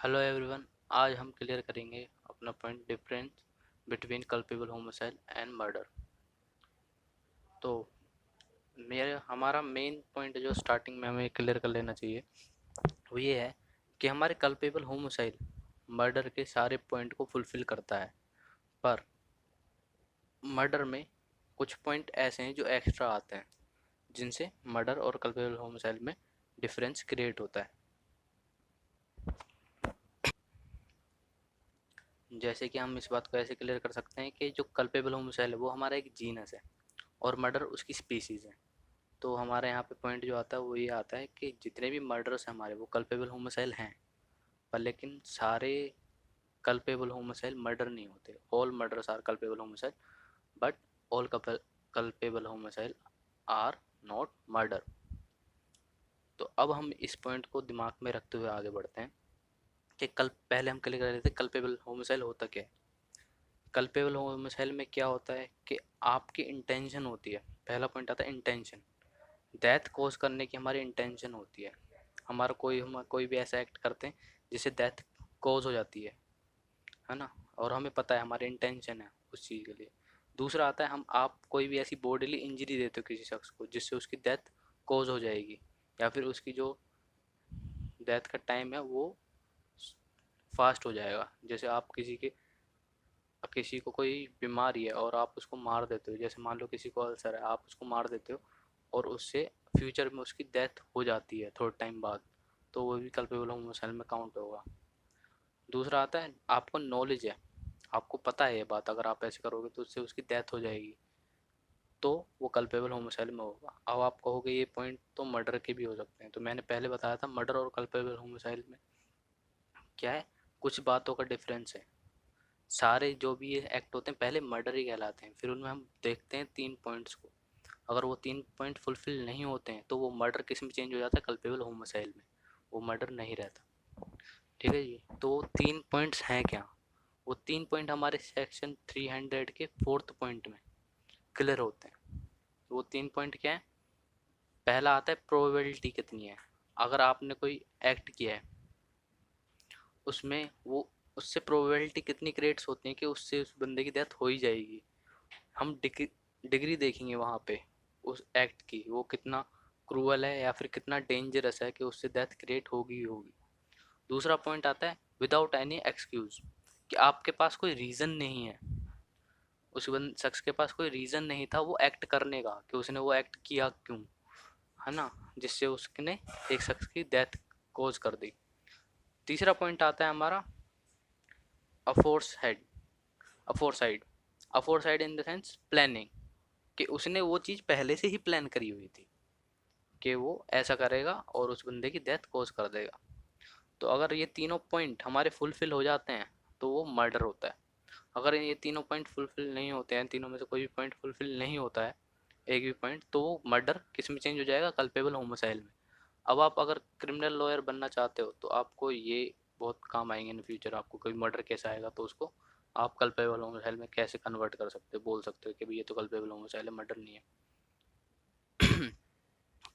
Hello everyone. आज हम clear करेंगे अपना point difference between culpable homicide and murder. तो मेरे हमारा मेन पॉइंट जो स्टार्टिंग में हमें क्लियर कर लेना चाहिए वो ये है कि हमारे कल्पेबल होमिसाइड मर्डर के सारे पॉइंट को फुलफिल करता है, पर मर्डर में कुछ पॉइंट ऐसे हैं जो एक्स्ट्रा आते हैं जिनसे मर्डर और कल्पेबल होमिसाइड में डिफरेंस क्रिएट होता है। जैसे कि हम इस बात को ऐसे क्लियर कर सकते हैं कि जो कल्पेबल होमिसाइड है वो हमारा एक जीनस है और मर्डर उसकी स्पीसीज है। तो हमारे यहाँ पे पॉइंट जो आता है वो ये आता है कि जितने भी मर्डर्स हैं हमारे वो कल्पेबल होमिसाइड हैं, पर लेकिन सारे कल्पेबल होमिसाइड मर्डर नहीं होते। All murders are culpable homicide but all culpable homicide are not murder. तो अब हम इस पॉइंट को दिमाग में रखते हुए आगे बढ़ते हैं कि कल पहले हम क्लियर कर रहे थे कल्पेबल होमिसाइड होता क्या है। कल्पेबल होमिसाइड में क्या होता है कि आपकी इंटेंशन होती है। पहला पॉइंट आता है इंटेंशन। डेथ कॉज करने की हमारी इंटेंशन होती है। हमारा हम कोई भी ऐसा एक्ट करते हैं जिससे डेथ कॉज हो जाती है ना, और हमें पता है हमारी इंटेंशन है उस चीज़ के लिए। दूसरा आता है हम आप कोई भी ऐसी बॉडीली इंजरी देते हो किसी शख्स को जिससे उसकी डेथ कॉज हो जाएगी, या फिर उसकी जो डेथ का टाइम है वो फास्ट हो जाएगा। जैसे आप किसी को कोई बीमारी है और आप उसको मार देते हो, जैसे मान लो किसी को अल्सर है, आप उसको मार देते हो और उससे फ्यूचर में उसकी डेथ हो जाती है थोड़े टाइम बाद, तो वो भी कल्पेबल होमिसाइड में काउंट होगा। दूसरा आता है आपको नॉलेज है, आपको पता है ये बात अगर आप ऐसे करोगे तो उससे उसकी डेथ हो जाएगी, तो वो कल्पेबल होमिसाइड में होगा। अब आप कहोगे ये पॉइंट तो मर्डर के भी हो सकते हैं, तो मैंने पहले बताया था मर्डर और कल्पेबल होमिसाइड में क्या है, कुछ बातों का डिफरेंस है। सारे जो भी ये एक्ट होते हैं पहले मर्डर ही कहलाते हैं, फिर उनमें हम देखते हैं 3 पॉइंट्स को। अगर वो 3 पॉइंट फुलफिल नहीं होते हैं तो वो मर्डर किस में चेंज हो जाता है, कल्पेबल होमिसाइड में। वो मर्डर नहीं रहता। ठीक है जी। तो वो 3 पॉइंट्स हैं क्या, वो 3 पॉइंट हमारे सेक्शन 300 के 4th पॉइंट में क्लियर होते हैं। तो वो 3 पॉइंट क्या है। पहला आता है प्रोबेबिलिटी कितनी है। अगर आपने कोई एक्ट किया है उसमें वो उससे प्रोबेबिलिटी कितनी क्रिएट्स होती है कि उससे उस बंदे की डेथ हो ही जाएगी। हम डिग्री देखेंगे वहाँ पे उस एक्ट की, वो कितना क्रूअल है या फिर कितना डेंजरस है कि उससे डेथ क्रिएट होगी ही होगी। दूसरा पॉइंट आता है विदाउट एनी एक्सक्यूज, कि आपके पास कोई रीज़न नहीं है, उस शख्स के पास कोई रीज़न नहीं था वो एक्ट करने का कि उसने वो एक्ट किया क्यों, है ना, जिससे उसने एक शख्स की डेथ कोज कर दी। तीसरा पॉइंट आता है हमारा अफोर्स अफोरसाइड। अफोरसाइड इन द सेंस प्लानिंग, कि उसने वो चीज़ पहले से ही प्लान करी हुई थी कि वो ऐसा करेगा और उस बंदे की डेथ कॉज कर देगा। तो अगर ये तीनों पॉइंट हमारे फुलफिल हो जाते हैं तो वो मर्डर होता है। अगर ये तीनों पॉइंट फुलफिल नहीं होते हैं, तीनों में से कोई भी पॉइंट फुलफिल नहीं होता है, एक भी पॉइंट, तो वो मर्डर किस में चेंज हो जाएगा, कल्पेबल होमिसाइड में। अब आप अगर क्रिमिनल लॉयर बनना चाहते हो तो आपको ये बहुत काम आएंगे इन फ्यूचर। आपको कोई मर्डर केस आएगा तो उसको आप कल्पेबल होमिसाइड में कैसे कन्वर्ट कर सकते हो, बोल सकते हो कि भाई ये तो कल्पेबल होमिसाइड है, मर्डर नहीं है।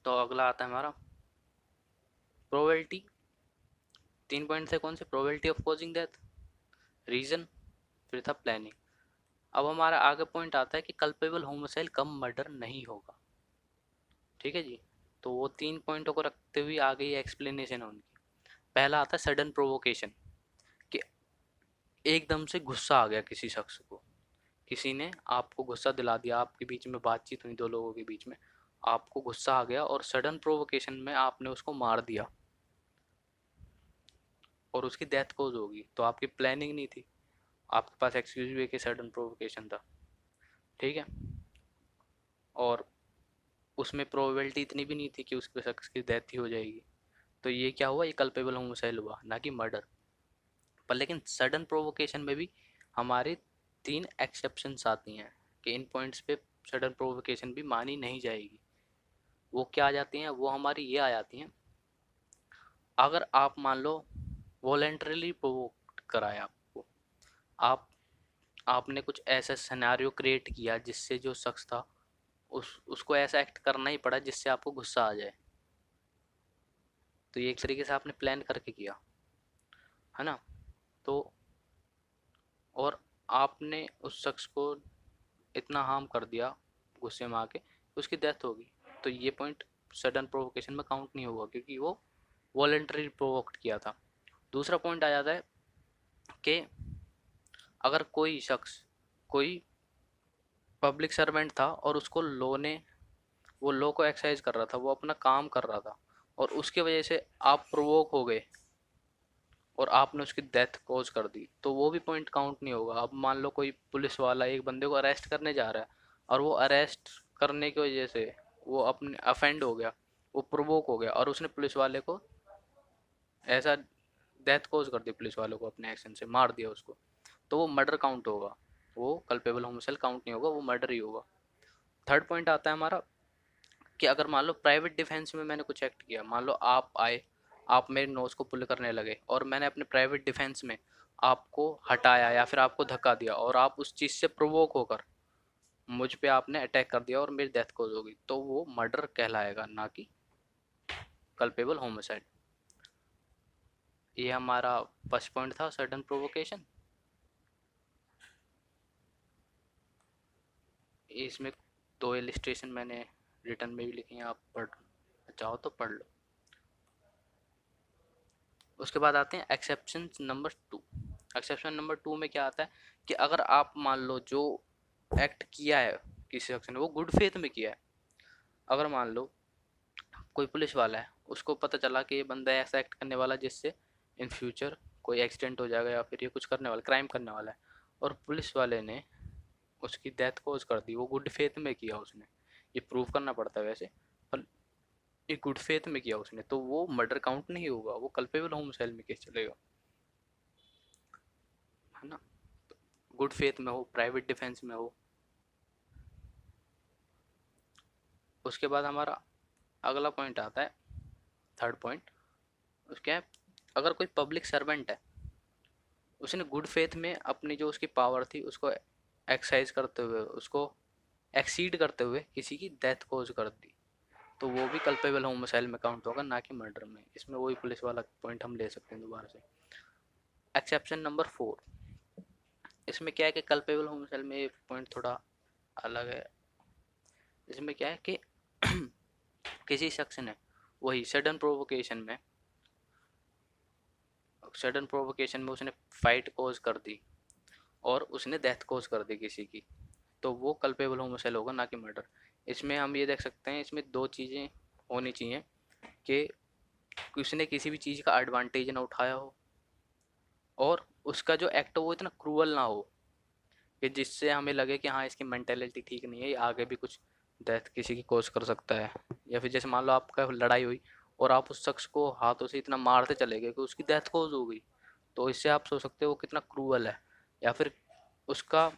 तो अगला आता है हमारा प्रोबेबिलिटी। 3 पॉइंट थे कौन से, probability of causing death, reason, फिर था प्लानिंग। अब हमारा आगे पॉइंट आता है कि कल्पेबल होमिसाइड कम मर्डर नहीं होगा। ठीक है जी। तो वो 3 पॉइंटों को रखते हुए आगे ये एक्सप्लेनेशन है उनकी। पहला आता है सडन प्रोवोकेशन, कि एकदम से गुस्सा आ गया किसी शख्स को, किसी ने आपको गुस्सा दिला दिया, आपके बीच में बातचीत हुई दो लोगों के बीच में, आपको गुस्सा आ गया और सडन प्रोवोकेशन में आपने उसको मार दिया और उसकी डेथ कोज होगी, तो आपकी प्लानिंग नहीं थी, आपके पास एक्सक्यूज भी है कि सडन प्रोवोकेशन था। ठीक है। और उसमें प्रोबेबिलिटी इतनी भी नहीं थी कि उस शख्स की डेथ ही हो जाएगी। तो ये क्या हुआ, ये कल्पेबल होमिसाइड हुआ ना कि मर्डर। पर लेकिन सडन प्रोवोकेशन में भी हमारे 3 एक्सेप्शंस आती हैं कि इन पॉइंट्स पे सडन प्रोवोकेशन भी मानी नहीं जाएगी। वो क्या आ जाती हैं, वो हमारी ये आ जाती हैं, अगर आप मान लो वॉलेंटरली प्रोवोक कराया आपको, आप आपने कुछ ऐसा सिनेरियो क्रिएट किया जिससे जो शख्स था उसको ऐसा एक्ट करना ही पड़ा जिससे आपको गुस्सा आ जाए, तो ये एक तरीके से आपने प्लान करके किया। है ना। तो और आपने उस शख्स को इतना हार्म कर दिया गुस्से में आके, उसकी डेथ होगी, तो ये पॉइंट सडन प्रोवोकेशन में काउंट नहीं होगा, क्योंकि वो वॉलेंटरी प्रोवोक्ड किया था। दूसरा पॉइंट आ जाता है कि अगर कोई शख्स, कोई पब्लिक सर्वेंट था और उसको लॉ ने, वो लॉ को एक्सरसाइज कर रहा था, वो अपना काम कर रहा था, और उसकी वजह से आप प्रोवोक हो गए और आपने उसकी डेथ कॉज कर दी, तो वो भी पॉइंट काउंट नहीं होगा। अब मान लो कोई पुलिस वाला एक बंदे को अरेस्ट करने जा रहा है, और वो अरेस्ट करने की वजह से वो अपने अफेंड हो गया, वो प्रोवोक हो गया, और उसने पुलिस वाले को ऐसा डेथ कॉज कर दी, पुलिस वाले को अपने एक्शन से मार दिया उसको, तो वो मर्डर काउंट होगा, वो कल्पेबल होमिसाइड काउंट नहीं होगा, वो मर्डर ही होगा। थर्ड पॉइंट आता है हमारा कि अगर मान लो प्राइवेट डिफेंस में मैंने कुछ एक्ट किया, मान लो आप आए, आप मेरे नोज को पुल करने लगे, और मैंने अपने प्राइवेट डिफेंस में आपको हटाया या फिर आपको धक्का दिया, और आप उस चीज़ से प्रोवोक होकर मुझ पे आपने अटैक कर दिया और मेरी डेथ कोज होगी, तो वो मर्डर कहलाएगा, ना कि कल्पेबल होमिसाइड। ये हमारा फर्स्ट पॉइंट था, सडन प्रोवोकेशन। इसमें दो इलिस्ट्रेशन मैंने रिटर्न में भी लिखी हैं, आप पढ़ चाहो तो पढ़ लो। उसके बाद आते हैं एक्सेप्शन नंबर 2। एक्सेप्शन नंबर 2 में क्या आता है कि अगर आप मान लो जो एक्ट किया है किसी शख्स ने, वो गुड फेथ में किया है। अगर मान लो कोई पुलिस वाला है, उसको पता चला कि ये बंदा ऐसा एक्ट करने वाला जिससे इन फ्यूचर कोई एक्सीडेंट हो जाएगा या फिर ये कुछ करने वाला, क्राइम करने वाला है, और पुलिस वाले ने उसकी डेथ कॉज कर दी, वो गुड फेथ में किया उसने, ये प्रूव करना पड़ता है वैसे, पर ये गुड फेथ में किया उसने, तो वो मर्डर काउंट नहीं होगा, वो कल्पेबल होमिसाइड में केस चलेगा, है ना। गुड फेथ में हो, प्राइवेट डिफेंस में हो। उसके बाद हमारा अगला पॉइंट आता है, थर्ड पॉइंट। उसके है, अगर कोई पब्लिक सर्वेंट है, उसने गुड फेथ में अपनी जो उसकी पावर थी उसको एक्सरसाइज करते हुए, उसको एक्सीड करते हुए किसी की डेथ कोज कर दी, तो वो भी कल्पेबल होमिसाइड में काउंट होगा, ना कि मर्डर में। इसमें वही पुलिस वाला पॉइंट हम ले सकते हैं दोबारा से। एक्सेप्शन नंबर 4, इसमें क्या है कि कल्पेबल होमिसाइड में ये पॉइंट थोड़ा अलग है। इसमें क्या है कि किसी शख्स ने वही सडन प्रोवोकेशन में उसने फाइट कॉज कर दी और उसने डेथ कॉज कर दी किसी की, तो वो कल्पेबल होमिसाइड होगा, ना कि मर्डर। इसमें हम ये देख सकते हैं, इसमें दो चीज़ें होनी चाहिए कि उसने किसी भी चीज़ का एडवांटेज ना उठाया हो, और उसका जो एक्ट हो वो इतना क्रूअल ना हो कि जिससे हमें लगे कि हाँ इसकी मेंटेलिटी ठीक नहीं है, ये आगे भी कुछ डेथ किसी की कॉज कर सकता है। या फिर जैसे मान लो आपका लड़ाई हुई और आप उस शख्स को हाथों से इतना मारते चले गए कि उसकी डेथ कॉज हो गई, तो इससे आप सोच सकते हो वो कितना क्रूअल है। या फिर उसका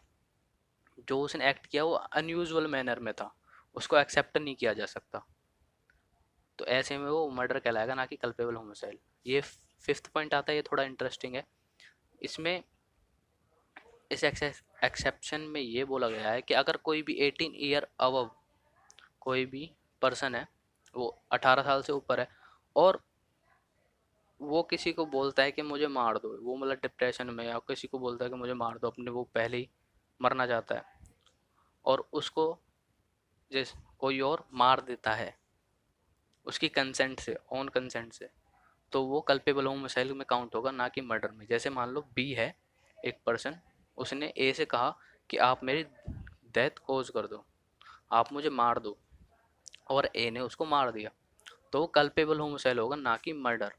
जो उसने एक्ट किया वो अनयूजुअल मैनर में था, उसको एक्सेप्ट नहीं किया जा सकता, तो ऐसे में वो मर्डर कहलाएगा, ना कि कल्पेबल होमिसाइड। ये फिफ्थ पॉइंट आता है, ये थोड़ा इंटरेस्टिंग है। इसमें इस एक्सेप्शन में ये बोला गया है कि अगर कोई भी 18 ईयर अबव कोई भी पर्सन है, वो 18 साल से ऊपर है, और वो किसी को बोलता है कि मुझे मार दो, वो मतलब डिप्रेशन में, या किसी को बोलता है कि मुझे मार दो, अपने वो पहले ही मरना चाहता है, और उसको जिस कोई और मार देता है उसकी कंसेंट से, ऑन कंसेंट से, तो वो कल्पेबल होमिसाइड में काउंट होगा, ना कि मर्डर में। जैसे मान लो बी है एक पर्सन, उसने ए से कहा कि आप मेरी डेथ कॉज कर दो, आप मुझे मार दो, और ए ने उसको मार दिया, तो वो कल्पेबल होमिसाइड होगा, ना कि मर्डर।